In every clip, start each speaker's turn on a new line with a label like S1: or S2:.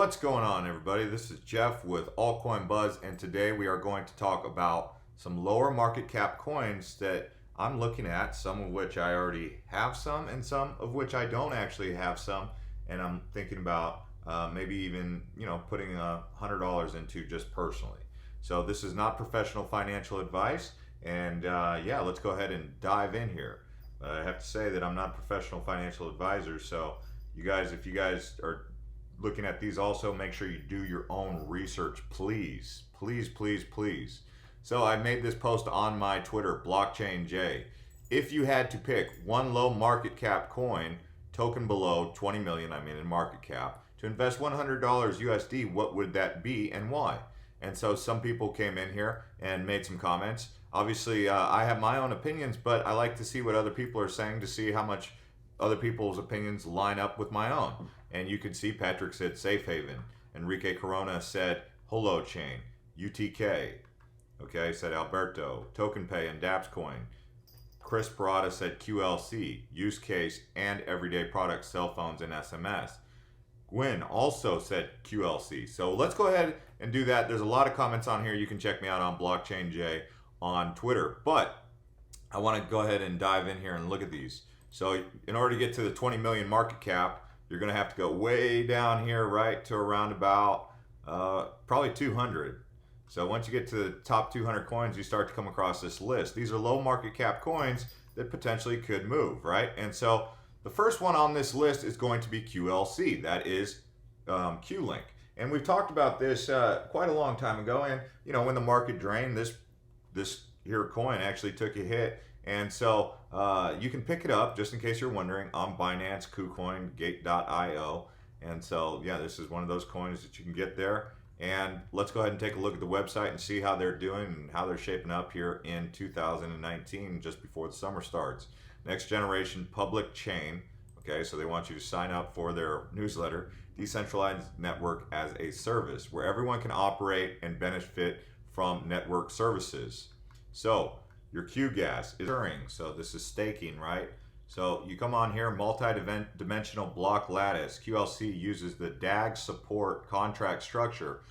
S1: What's going on, everybody? This is Jeff with Altcoin Buzz, and today we are going to talk about some lower market cap coins that I'm looking at, some of which I already have some, and some of which I don't actually have some, and I'm thinking about maybe even putting $100 into just personally. So this is not professional financial advice, and yeah, let's go ahead and dive in here. I have to say that I'm not a professional financial advisor, so you guys, if you guys are looking at these, also make sure you do your own research, please. So I made this post on my Twitter, Blockchain J. If you had to pick one low market cap coin, token below 20 million, in market cap, to invest $100 USD, what would that be and why? And so some people came in here and made some comments. Obviously, I have my own opinions, but I like to see what other people are saying to see how much other people's opinions line up with my own. And you can see Patrick said Safe Haven. Enrique Corona said Holochain. UTK. Okay, said Alberto. TokenPay and DAppsCoin. Chris Parada said QLC. Use case and everyday products, cell phones, and SMS. Gwen also said QLC. So let's go ahead and do that. There's a lot of comments on here. You can check me out on Blockchain J on Twitter. But I want to go ahead and dive in here and look at these. So in order to get to the 20 million market cap, you're going to have to go way down here, right, to around about probably 200. So once you get to the top 200 coins, you start to come across this list. These are low market cap coins that potentially could move, right? And so the first one on this list is going to be QLC. That is Q-Link. And we've talked about this quite a long time ago. And, when the market drained, this here coin actually took a hit. And so you can pick it up, just in case you're wondering, on Binance, KuCoin, Gate.io. And so, yeah, this is one of those coins that you can get there. And let's go ahead and take a look at the website and see how they're doing and how they're shaping up here in 2019, just before the summer starts. Next generation public chain. Okay, so they want you to sign up for their newsletter, Decentralized Network as a Service, where everyone can operate and benefit from network services. So your QGAS is occurring, so this is staking, right? So you come on here, multi-dimensional block lattice. QLC uses the DAG support contract structure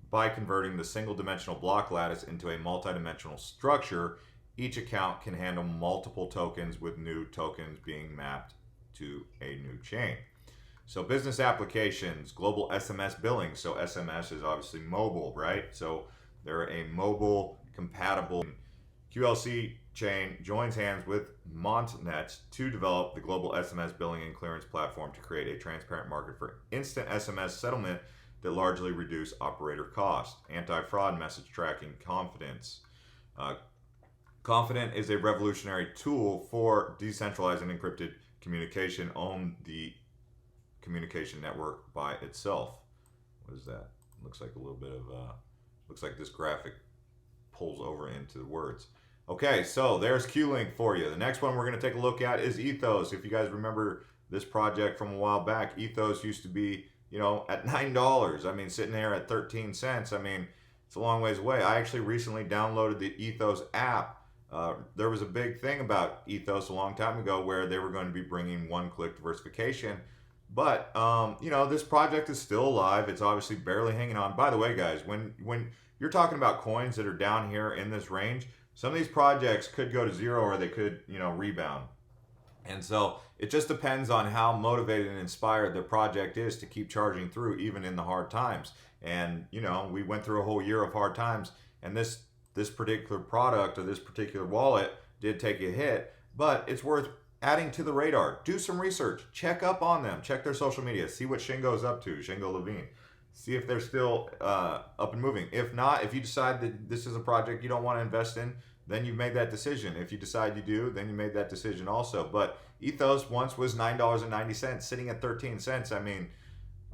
S1: by converting the single-dimensional block lattice into a multi-dimensional structure. Each account can handle multiple tokens, with new tokens being mapped to a new chain. So business applications, global SMS billing. So SMS is obviously mobile, right? So they're a mobile compatible. QLC chain joins hands with Montnet to develop the global SMS billing and clearance platform to create a transparent market for instant SMS settlement that largely reduce operator cost. Anti-fraud message tracking. Confidence. Confident is a revolutionary tool for decentralizing encrypted communication on the communication network by itself. What is that? Looks like a little bit of looks like this graphic pulls over into the words. Okay, so there's Q-Link for you. The next one we're going to take a look at is Ethos. If you guys remember this project from a while back, Ethos used to be, at $9. Sitting there at 13 cents. It's a long ways away. I actually recently downloaded the Ethos app. There was a big thing about Ethos a long time ago where they were going to be bringing one-click diversification. But, this project is still alive. It's obviously barely hanging on. By the way, guys, when you're talking about coins that are down here in this range, some of these projects could go to zero, or they could, rebound. And so it just depends on how motivated and inspired the project is to keep charging through, even in the hard times. And, we went through a whole year of hard times, and this particular product or this particular wallet did take a hit, but it's worth adding to the radar. Do some research, check up on them, check their social media, see what Shingo's up to, Shingo Levine. See if they're still up and moving. If not, if you decide that this is a project you don't want to invest in, then you've made that decision. If you decide you do, then you made that decision also. But Ethos once was $9.90, sitting at 13 cents.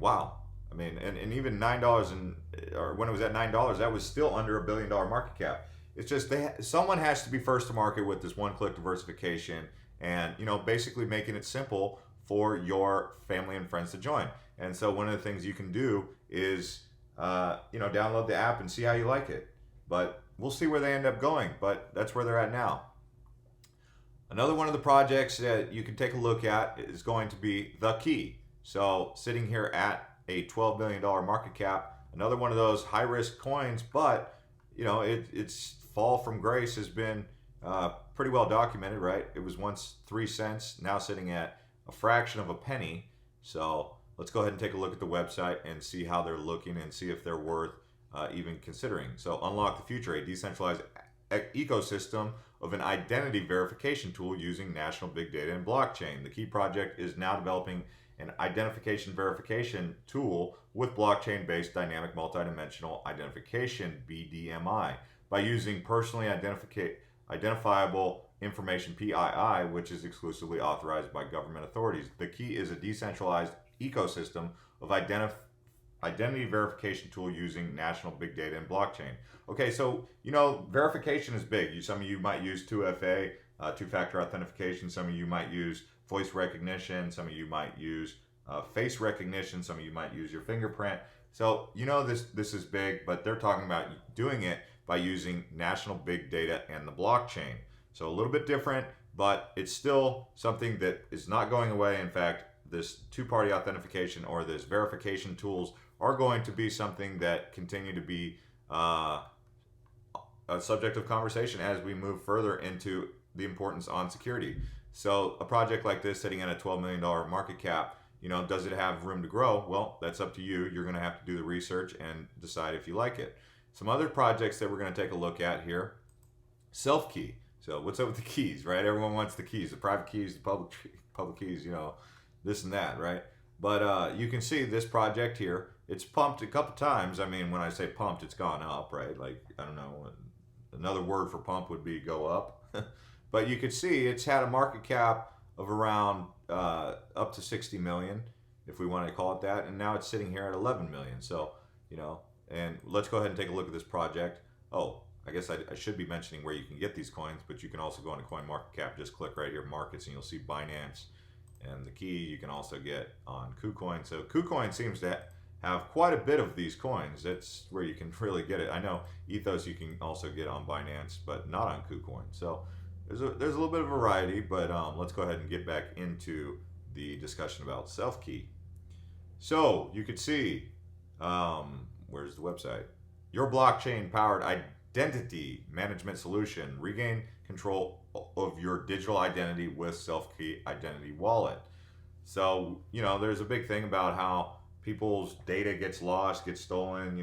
S1: Wow. And even $9, or when it was at $9, that was still under $1 billion market cap. It's just someone has to be first to market with this one-click diversification, and basically making it simple for your family and friends to join. And so one of the things you can do is download the app and see how you like it. But we'll see where they end up going, but that's where they're at now. Another one of the projects that you can take a look at is going to be The Key. So sitting here at a $12 million market cap. Another one of those high risk coins, but its fall from grace has been pretty well documented, right? It was once 3 cents, now sitting at a fraction of a penny. So let's go ahead and take a look at the website and see how they're looking and see if they're worth even considering. So Unlock the Future, a decentralized ecosystem of an identity verification tool using national big data and blockchain. The key project is now developing an identification verification tool with blockchain-based dynamic multidimensional identification, BDMI, by using personally identifiable information, PII, which is exclusively authorized by government authorities. The key is a decentralized ecosystem of identity verification tool using national big data and blockchain. Okay, so verification is big. Some of you might use 2FA, two-factor authentication. Some of you might use voice recognition. Some of you might use face recognition. Some of you might use your fingerprint. So this is big, but they're talking about doing it by using national big data and the blockchain. So a little bit different, but it's still something that is not going away. In fact, this two-party authentication or this verification tools are going to be something that continue to be a subject of conversation as we move further into the importance on security. So a project like this sitting at a $12 million market cap, does it have room to grow? Well, that's up to you. You're going to have to do the research and decide if you like it. Some other projects that we're going to take a look at here. SelfKey. So what's up with the keys, right? Everyone wants the keys, the private keys, the public keys, this and that, right? But you can see this project here. It's pumped a couple times. I mean, when I say pumped, it's gone up, right? Like, I don't know, another word for pump would be go up. But you can see it's had a market cap of around up to 60 million, if we want to call it that. And now it's sitting here at 11 million. So, and let's go ahead and take a look at this project. Oh, I guess I should be mentioning where you can get these coins, but you can also go into CoinMarketCap. Just click right here, markets, and you'll see Binance. And the key you can also get on KuCoin. So KuCoin seems to have quite a bit of these coins. That's where you can really get it. I know Ethos you can also get on Binance, but not on KuCoin. So there's a little bit of variety, but let's go ahead and get back into the discussion about SelfKey. So you could see, where's the website? Your blockchain-powered identity management solution. Regain control of your digital identity with SelfKey Identity Wallet. So, there's a big thing about how people's data gets lost, gets stolen.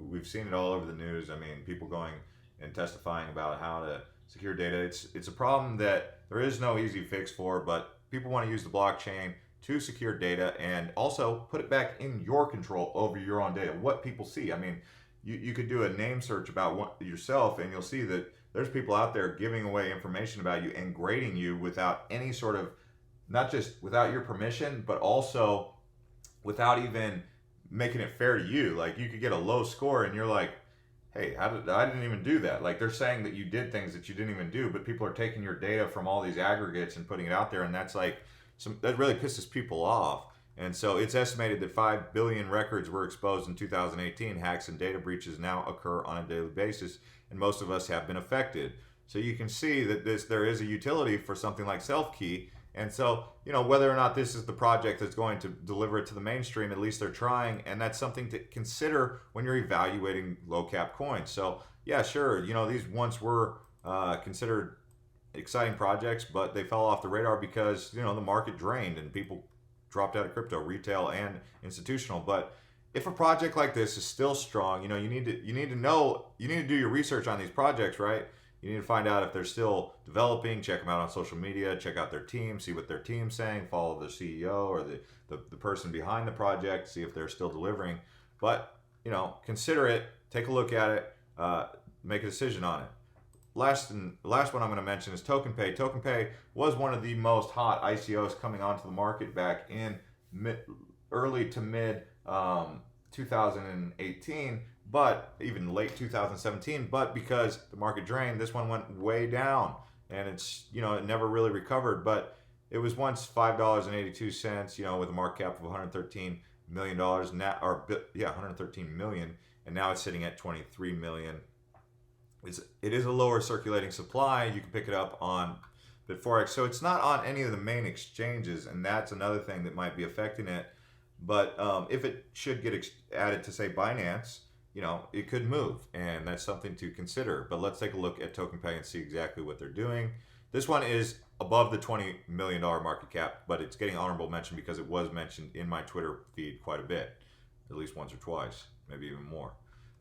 S1: We've seen it all over the news. I mean, people going and testifying about how to secure data. It's a problem that there is no easy fix for, but people want to use the blockchain to secure data and also put it back in your control over your own data, what people see. I mean, you could do a name search about yourself and you'll see that there's people out there giving away information about you and grading you without any sort of, not just without your permission, but also without even making it fair to you. Like, you could get a low score and you're like, hey, I didn't even do that. Like, they're saying that you did things that you didn't even do, but people are taking your data from all these aggregates and putting it out there, and that's like, that really pisses people off. And so it's estimated that 5 billion records were exposed in 2018. Hacks and data breaches now occur on a daily basis, and most of us have been affected. So you can see that there is a utility for something like SelfKey. And so, whether or not this is the project that's going to deliver it to the mainstream, at least they're trying, and that's something to consider when you're evaluating low cap coins. So yeah, sure, these once were considered exciting projects, but they fell off the radar because, the market drained and people dropped out of crypto, retail and institutional. But if a project like this is still strong, you need to do your research on these projects, right? You need to find out if they're still developing, check them out on social media, check out their team, see what their team's saying, follow the CEO or the person behind the project, see if they're still delivering. But, consider it, take a look at it, make a decision on it. Last one I'm going to mention is TokenPay. TokenPay was one of the most hot ICOs coming onto the market back in early to mid 2018, but even late 2017. But because the market drained, this one went way down, and it's it never really recovered. But it was once $5.82, with a market cap of $113 million now, 113 million, and now it's sitting at 23 million. It is a lower circulating supply. You can pick it up on Bitforex. So it's not on any of the main exchanges, and that's another thing that might be affecting it. But if it should get added to, say, Binance, it could move, and that's something to consider. But let's take a look at TokenPay and see exactly what they're doing. This one is above the $20 million market cap, but it's getting honorable mention because it was mentioned in my Twitter feed quite a bit, at least once or twice, maybe even more.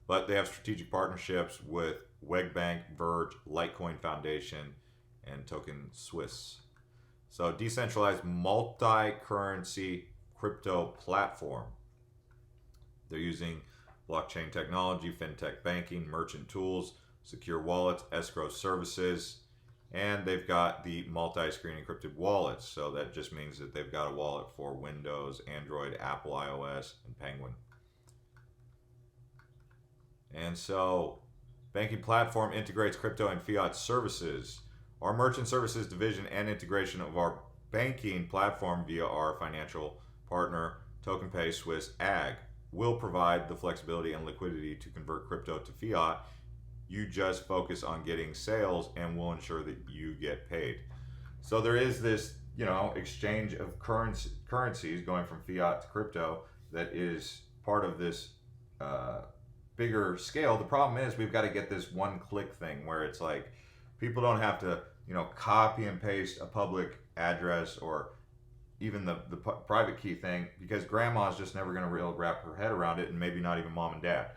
S1: But they have strategic partnerships with Wegbank, Verge, Litecoin Foundation, and Token Swiss. So decentralized multi-currency crypto platform. They're using blockchain technology, fintech banking, merchant tools, secure wallets, escrow services, and they've got the multi-screen encrypted wallets. So that just means that they've got a wallet for Windows, Android, Apple iOS, and Penguin. And so banking platform integrates crypto and fiat services. Our merchant services division and integration of our banking platform via our financial partner, TokenPay Swiss AG, will provide the flexibility and liquidity to convert crypto to fiat. You just focus on getting sales and we'll ensure that you get paid. So there is this, exchange of currencies going from fiat to crypto that is part of this bigger scale. The problem is we've got to get this one-click thing where it's like people don't have to, copy and paste a public address or even the private key thing, because grandma's just never going to really wrap her head around it, and maybe not even mom and dad.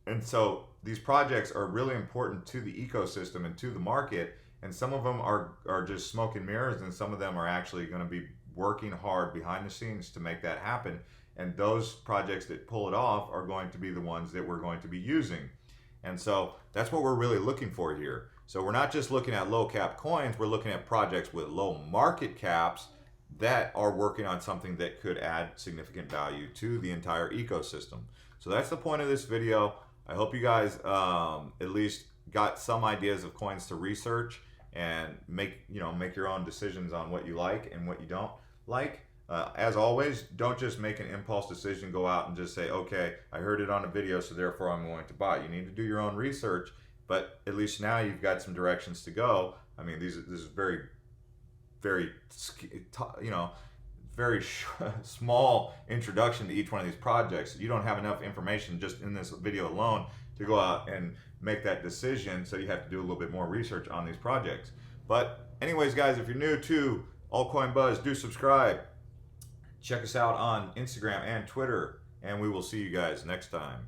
S1: And so these projects are really important to the ecosystem and to the market, and some of them are just smoke and mirrors, and some of them are actually going to be working hard behind the scenes to make that happen. And those projects that pull it off are going to be the ones that we're going to be using. And so that's what we're really looking for here. So we're not just looking at low cap coins, we're looking at projects with low market caps that are working on something that could add significant value to the entire ecosystem. So that's the point of this video. I hope you guys at least got some ideas of coins to research and make your own decisions on what you like and what you don't like. As always, don't just make an impulse decision, go out and just say, okay, I heard it on a video, so therefore I'm going to buy. You need to do your own research, but at least now you've got some directions to go. I mean, this is very, very, very small introduction to each one of these projects. You don't have enough information just in this video alone to go out and make that decision, so you have to do a little bit more research on these projects. But anyways, guys, if you're new to Altcoin Buzz, do subscribe. Check us out on Instagram and Twitter, and we will see you guys next time.